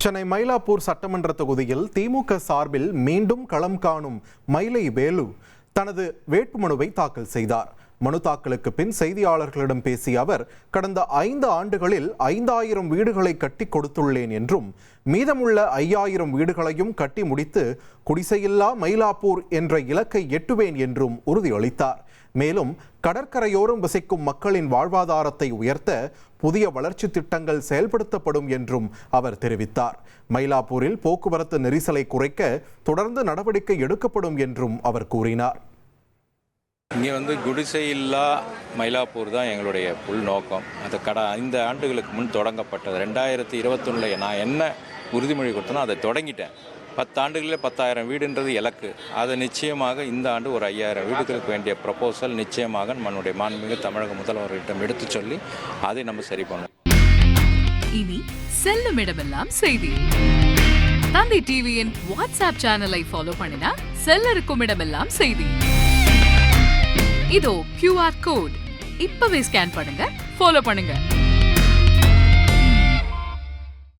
சென்னை மயிலாப்பூர் சட்டமன்ற தொகுதியில் திமுக சார்பில் மீண்டும் களம் காணும் மயிலை வேலு தனது வேட்புமனுவை தாக்கல் செய்தார். மனு தாக்கலுக்கு பின் செய்தியாளர்களிடம் பேசிய அவர், கடந்த 5 ஆண்டுகளில் 5000 வீடுகளை கட்டி கொடுத்துள்ளேன் என்றும், மீதமுள்ள 5000 வீடுகளையும் கட்டி முடித்து குடிசையில்லா மயிலாப்பூர் என்ற இலக்கை எட்டுவேன் என்றும் உறுதியளித்தார். மேலும் கடற்கரையோரம் வசிக்கும் மக்களின் வாழ்வாதாரத்தை உயர்த்த புதிய வளர்ச்சி திட்டங்கள் செயல்படுத்தப்படும் என்றும் அவர் தெரிவித்தார். மயிலாப்பூரில் போக்குவரத்து நெரிசலை குறைக்க தொடர்ந்து நடவடிக்கை எடுக்கப்படும் என்றும் அவர் கூறினார். இங்கே குடிசையில்லா மயிலாப்பூர் தான் எங்களுடைய புல் நோக்கம். அது 5 ஆண்டுகளுக்கு முன் தொடங்கப்பட்டது. 2021 நான் என்ன உறுதிமொழி கொடுத்தனோ அதை தொடங்கிட்டேன். 10 ஆண்டுகளில் 10,000 வீடுன்றது இலக்கு. அது நிச்சயமாக இந்த ஆண்டு ஒரு 5000 வீடுகளுக்கு வேண்டிய ப்ரொபோசல் நிச்சயமாக நம்மளுடைய மாண்புமிகு தமிழக முதல்வர்களிடம் எடுத்து சொல்லி அதை நம்ம சரி பண்ணுவோம். இனி செல்லும் இடமெல்லாம் செய்தி. தந்தை டிவியின் வாட்ஸ்அப் சேனலை ஃபாலோ பண்ணினா செல்ல இருக்கும் இடமெல்லாம் செய்தி. இதோ QR கோட் இப்பவே ஸ்கேன் பண்ணுங்க, ஃபாலோ பண்ணுங்க.